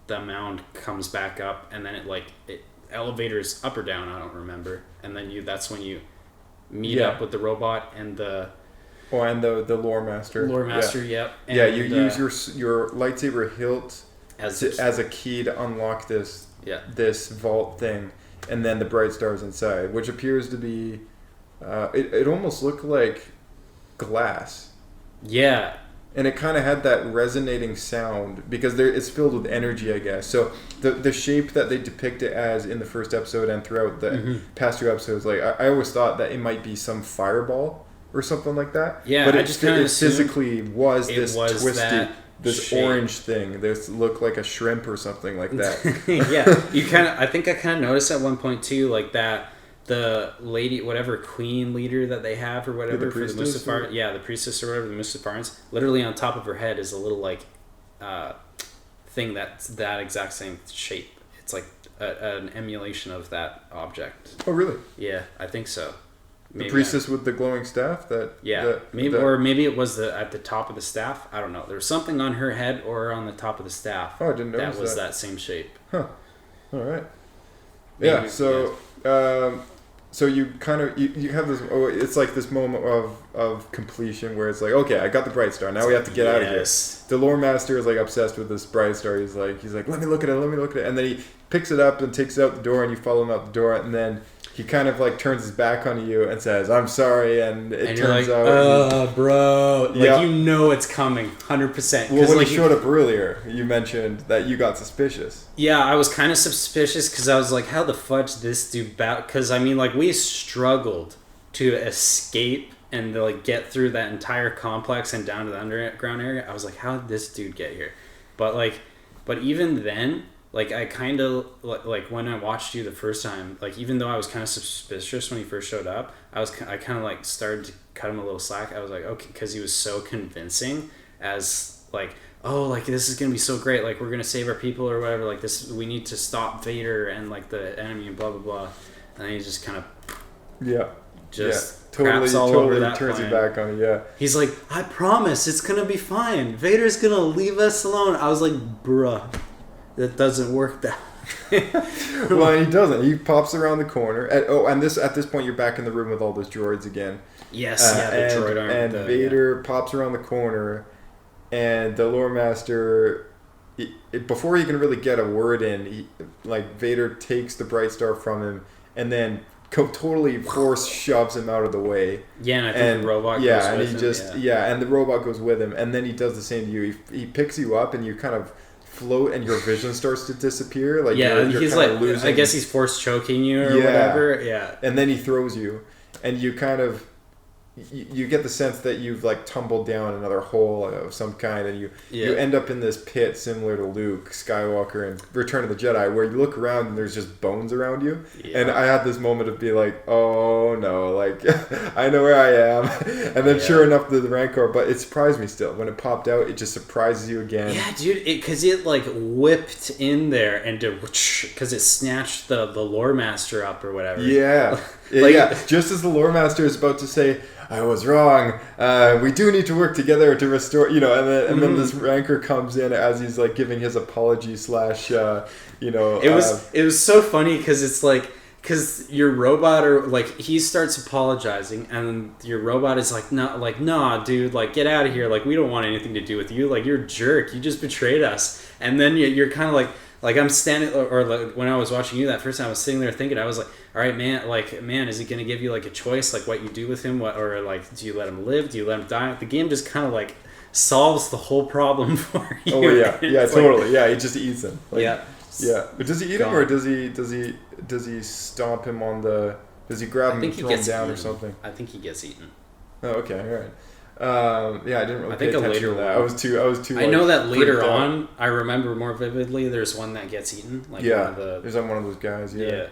the mound comes back up, and then it elevators up or down, I don't remember, and then that's when you meet up with the robot and the lore master. Yep. And, you use your lightsaber hilt as a key to unlock this vault thing, and then the bright star's inside, which appears to be it almost looked like glass. Yeah. And it kind of had that resonating sound because it's filled with energy, I guess. So the shape that they depict it as in the first episode and throughout the past 2 episodes, like I always thought that it might be some fireball or something like that. Yeah, but I it just kind of physically was this twisted, this shape. orange thing. This looked like a shrimp or something like that. Yeah, I think I kind of noticed at one point too, like that. The lady, whatever queen leader that they have or whatever for the Mustafar, the priestess or whatever, the Mustafarans, literally on top of her head is a little like thing that's that exact same shape. It's like an emulation of that object. Oh, really? Yeah, I think so. Maybe the priestess with the glowing staff? Maybe it was at the top of the staff. I don't know. There was something on her head or on the top of the staff. Oh, I didn't know that was that same shape. Huh. All right. Maybe, so you kind of you have this. Oh, it's like this moment of completion where it's like, okay, I got the bright star. Now we have to get out of here. The lore master is like obsessed with this bright star. He's like, let me look at it, and then he picks it up and takes it out the door, and you follow him out the door, and then he kind of like turns his back on you and says, "I'm sorry," and turns out, "Oh, bro, like you know it's coming, 100%." Well, when he showed up earlier, you mentioned that you got suspicious. Yeah, I was kind of suspicious because I was like, "How the fudge this dude back?" Because I mean, like we struggled to escape and to, like get through that entire complex and down to the underground area. I was like, "How did this dude get here?" But even then. Like, I kind of, like, when I watched you the first time, like, even though I was kind of suspicious when he first showed up, I kind of, like, started to cut him a little slack. I was like, okay, because he was so convincing as, like, oh, like, this is going to be so great. Like, we're going to save our people or whatever. Like, this, we need to stop Vader and, like, the enemy and blah, blah, blah. And then he just kind of... Totally turns you back on it, yeah. He's like, I promise it's going to be fine. Vader's going to leave us alone. I was like, bruh. That doesn't work that way. Well, he doesn't. He pops around the corner. At this point, you're back in the room with all those droids again. Yes, the droid arm. And Vader pops around the corner, and the lore master, before he can really get a word in, Vader takes the bright star from him, and then totally force shoves him out of the way. Yeah, and I think the robot goes with him. And the robot goes with him, and then he does the same to you. He picks you up, and you kind of float and your vision starts to disappear. Like you're he's kind like of losing. I guess he's force choking you or whatever. Yeah. And then he throws you, and you kind of you get the sense that you've like tumbled down another hole of some kind, and you end up in this pit similar to Luke Skywalker in Return of the Jedi, where you look around and there's just bones around you. Yeah. And I had this moment of being like, oh no, like I know where I am. And then sure enough, the Rancor, but it surprised me still when it popped out. It just surprises you again. Yeah, dude, because it like whipped in there and because it snatched the lore master up or whatever. Yeah. Just as the lore master is about to say, I was wrong. We do need to work together to restore, and then this Rancor comes in as he's like giving his apology slash, It was so funny because it's like, because your robot he starts apologizing and your robot is like, nah, dude, like, get out of here. Like, we don't want anything to do with you. Like, you're a jerk. You just betrayed us. And then you're kind of like I'm standing, or like when I was watching you that first time, I was sitting there thinking, I was like, all right, man, is he going to give you like a choice, like what you do with him, or like, do you let him live? Do you let him die? The game just kind of like solves the whole problem for you. Oh yeah, totally. He just eats him. Yeah. But does he eat him, or does he stomp him on the? Does he grab him and throw him down or something? I think he gets eaten. Oh, okay, all right. I didn't really pay attention to that. I was too. I know that later on, I remember more vividly. There's one that gets eaten. There's one of those guys. Yeah.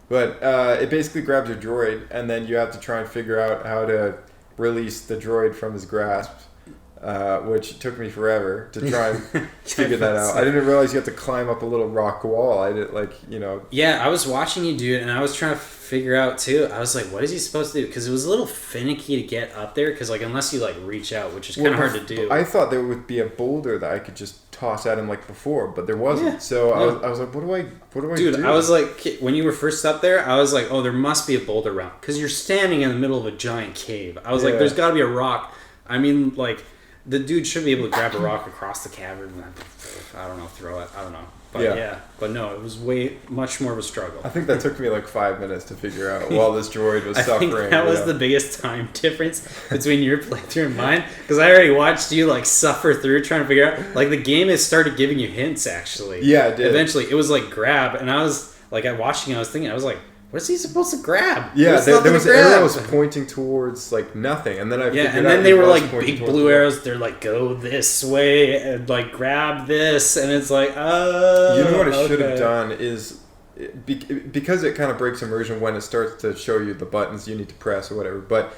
But it basically grabs your droid, and then you have to try and figure out how to release the droid from his grasp. Which took me forever to try and figure that out. I didn't realize you have to climb up a little rock wall. I did Yeah, I was watching you do it, and I was trying to figure out too. I was like, what is he supposed to do? Because it was a little finicky to get up there. Because unless you reach out, which is kind of hard to do. I thought there would be a boulder that I could just toss at him like before, but there wasn't. Yeah. So I was like, what do I do? Dude, I was like, when you were first up there, I was like, oh, there must be a boulder around. Because you're standing in the middle of a giant cave. I was like, there's got to be a rock. I mean, the dude should be able to grab a rock across the cavern and, I don't know, throw it. I don't know. But but no, it was much more of a struggle. I think that took me 5 minutes to figure out while this droid was suffering. I think that was the biggest time difference between your playthrough and mine, because I already watched you suffer through trying to figure out. The game has started giving you hints actually. Yeah, it did. Eventually, it was grab, and I was watching. I was thinking, I was like, what is he supposed to grab? Yeah, there was arrows pointing towards nothing, and then I figured out. And then they were big blue arrows. They're go this way and grab this, and it's You know what it should have done is because it kind of breaks immersion when it starts to show you the buttons you need to press or whatever. But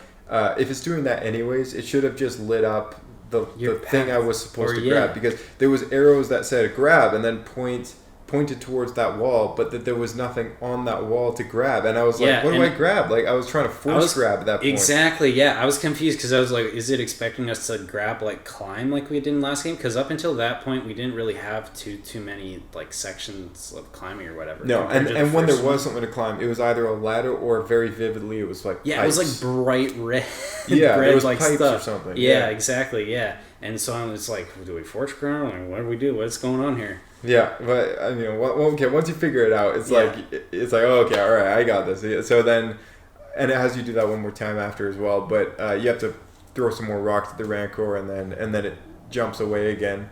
if it's doing that anyways, it should have just lit up the thing I was supposed to grab, because there was arrows that said grab and then pointed towards that wall, but that there was nothing on that wall to grab, and I was like, what do I grab? I was trying to grab at that point. Exactly, yeah. I was confused because I was like, is it expecting us to grab climb like we did in the last game? Because up until that point we didn't really have too many sections of climbing or whatever. No, and when there was something to climb, it was either a ladder or very vividly it was pipes. It was bright red. Yeah, red, it was pipes stuff. or something. Yeah, exactly, yeah. And so I was do we forge ground? What do we do? What's going on here? Yeah, but I mean, once you figure it out, it's oh, okay, all right, I got this. So then, and it has you do that one more time after as well. But you have to throw some more rocks at the Rancor, and then it jumps away again,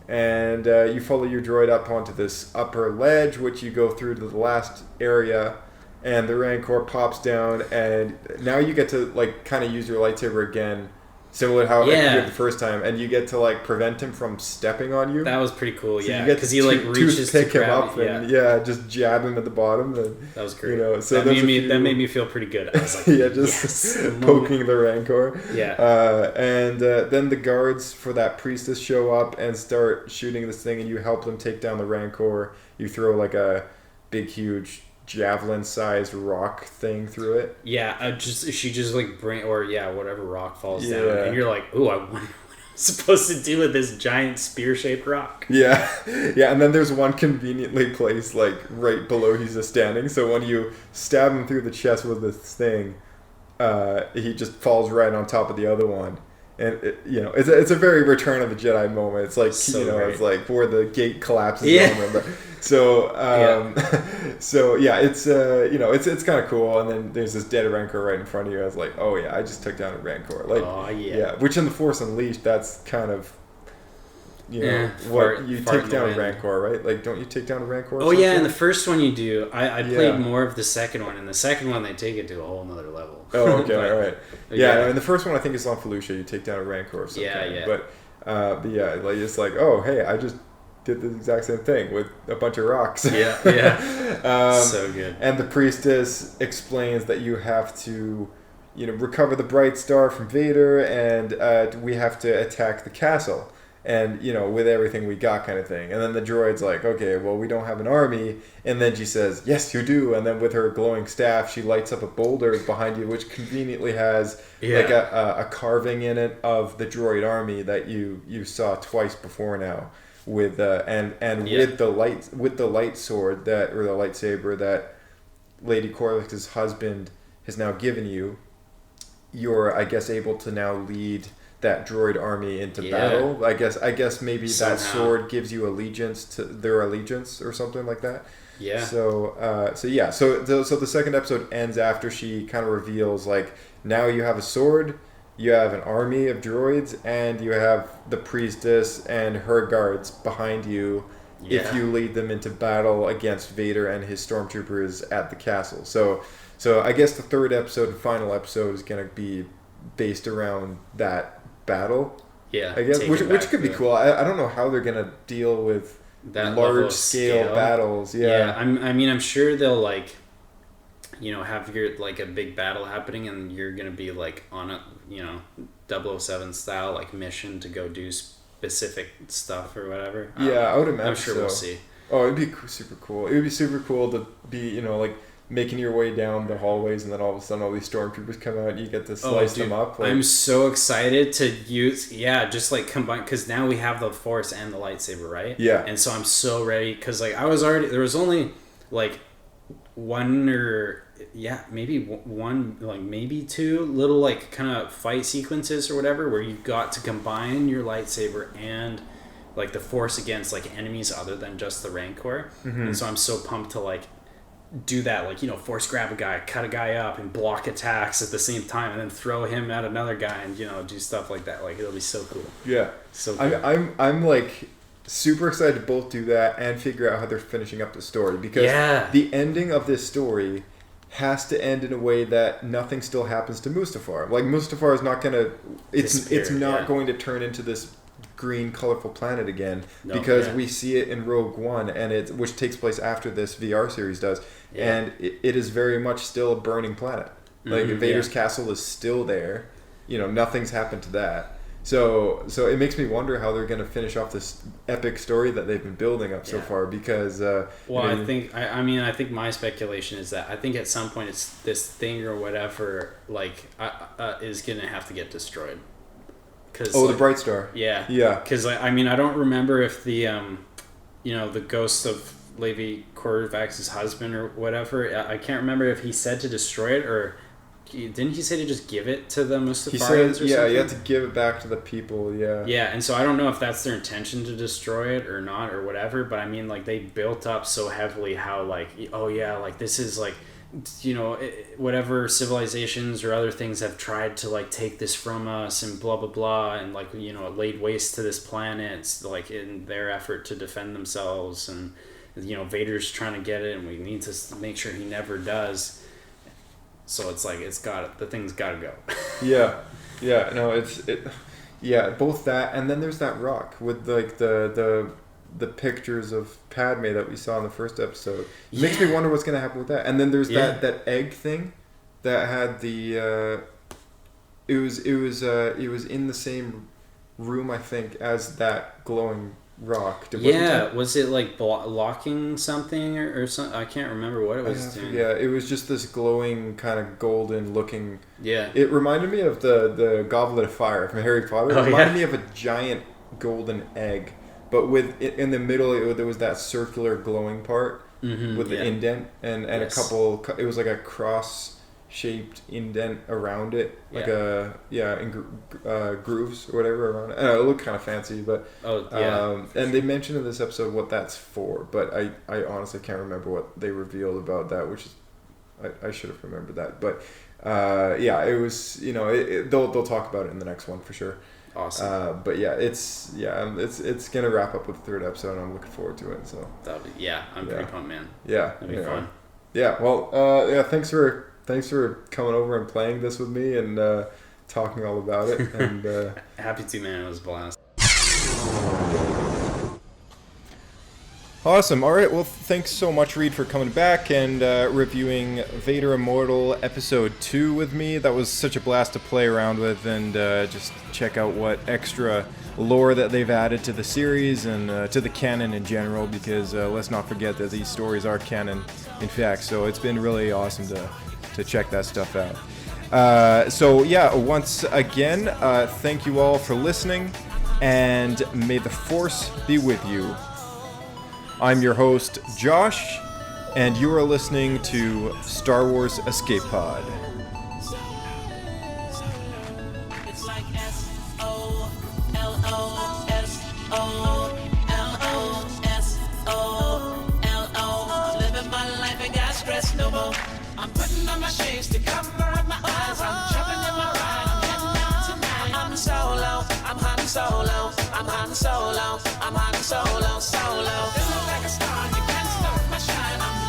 and you follow your droid up onto this upper ledge, which you go through to the last area, and the Rancor pops down, and now you get to kind of use your lightsaber again. Similar to how it did the first time, and you get to prevent him from stepping on you. That was pretty cool, so yeah. Because he reaches to pick him up and just jab him at the bottom. And, that was great. So that made me feel pretty good. I was like, poking the Rancor. Yeah. And then the guards for that priestess show up and start shooting this thing, and you help them take down the Rancor. You throw a big, huge javelin-sized rock thing through it. Yeah, she just whatever rock falls down, and you're like, ooh, I wonder what I'm supposed to do with this giant spear-shaped rock. Yeah, and then there's one conveniently placed right below he's just standing. So when you stab him through the chest with this thing, he just falls right on top of the other one. And it's a very Return of the Jedi moment. It's it's where the gate collapses on them. So it's kind of cool. And then there's this dead Rancor right in front of you. I was like, oh yeah, I just took down a Rancor. Which in the Force Unleashed, that's kind of what you take down a Rancor, right? Don't you take down a Rancor? Oh yeah, in the first one you do. I played more of the second one. In the second one, they take it to a whole nother level. Oh, okay, all right. Yeah, and the first one I think is on Felucia. You take down a Rancor or something. Yeah. But it's oh hey, I just did the exact same thing with a bunch of rocks. Yeah. So good. And the priestess explains that you have to, recover the Bright Star from Vader, and we have to attack the castle. and with everything we got kind of thing. And then the droid's like, okay, well, we don't have an army. And then she says, yes, you do. And then with her glowing staff, she lights up a boulder behind you, which conveniently has like a carving in it of the droid army that you saw twice before now, with with the light sword that, or the lightsaber that Lady Korvax'S husband has now given you. You're, I guess, able to now lead that droid army into battle. I guess maybe Somehow. that sword gives you allegiance to their allegiance or something like that. Yeah. So the second episode ends after she kind of reveals, like, now you have a sword, you have an army of droids, and you have the priestess and her guards behind you if you lead them into battle against Vader and his stormtroopers at the castle. So I guess the third episode and final episode is going to be based around that battle. Yeah. I guess, which could be cool. I don't know how they're going to deal with that large scale battles. Yeah. I'm sure they'll, like, have your, like, a big battle happening, and you're going to be, like, on a, 007 style, like, mission to go do specific stuff or whatever. I would imagine. I'm sure we'll see. Oh, it'd be super cool. It would be super cool to be, like, making your way down the hallways, and then all of a sudden all these stormtroopers come out and you get to slice them up. Like, I'm so excited to use, just like combine, because now we have the Force and the lightsaber, right? Yeah. And so I'm so ready, because like there was only like one or maybe one, like maybe two little like kind of fight sequences or whatever where you got to combine your lightsaber and like the Force against like enemies other than just the Rancor. Mm-hmm. And so I'm so pumped to like do that, like, Force grab a guy, cut a guy up, and block attacks at the same time, and then throw him at another guy, and do stuff like that. Like, it'll be so cool. Yeah, so cool. I'm like super excited to both do that and figure out how they're finishing up the story, because the ending of this story has to end in a way that nothing still happens to Mustafar. Like, Mustafar is not gonna it's not going to turn into this green colorful planet again, because we see it in Rogue One, and which takes place after this VR series does, and it is very much still a burning planet. Like, Vader's castle is still there. Nothing's happened to that. So it makes me wonder how they're going to finish off this epic story that they've been building up so far, because I think my speculation is that I think at some point it's this thing or whatever, like, is going to have to get destroyed. The Bright Star. Yeah. Because I don't remember if the the ghost of Lady Korvax'S husband or whatever, I can't remember if he said to destroy it, or didn't he say to just give it to the Mustafarians? He said, something? You have to give it back to the people. And so I don't know if that's their intention to destroy it or not or whatever, but I mean, like, they built up so heavily how, like, like, this is like, whatever civilizations or other things have tried to, like, take this from us and blah blah blah, and, like, laid waste to this planet, like, in their effort to defend themselves, and Vader's trying to get it, and we need to make sure he never does. So it's like the thing's gotta go. Both that, and then there's that rock with, like, the pictures of Padme that we saw in the first episode. It makes me wonder what's going to happen with that. And then there's that egg thing that had the it was in the same room, I think, as that glowing rock. Was it like locking something or something? I can't remember what it was doing. Yeah, it was just this glowing kind of golden looking. Yeah. It reminded me of the Goblet of Fire from Harry Potter. It reminded me of a giant golden egg. But in the middle, there was that circular glowing part with the indent and a couple. It was like a cross-shaped indent around it, like grooves or whatever around it. I don't know, it looked kind of fancy, but and they mentioned in this episode what that's for. But I honestly can't remember what they revealed about that, which is I should have remembered that. But it was they'll talk about it in the next one for sure. Awesome. But it's gonna wrap up with the third episode, and I'm looking forward to it. So I'm pretty pumped, man. It'll be fun. Yeah. Well, thanks for coming over and playing this with me and talking all about it. And happy to, man. It was a blast. Awesome. All right. Well, thanks so much, Reid, for coming back and reviewing Vader Immortal Episode 2 with me. That was such a blast to play around with and just check out what extra lore that they've added to the series and to the canon in general, because let's not forget that these stories are canon, in fact. So it's been really awesome to check that stuff out. So yeah, once again, thank you all for listening, and may the Force be with you. I'm your host, Josh, and you are listening to Star Wars Escape Pod. It's like S-O-L-O-S-O-L-O. Living my life ain't got stress no more. I'm putting on my shades to cover up my eyes. I'm jumping in my ride. I'm heading out tonight. I'm solo. I'm Han Solo. I'm Han Solo. I'm Han Solo. Solo. Feeling like a star. You can't stop my shine. I'm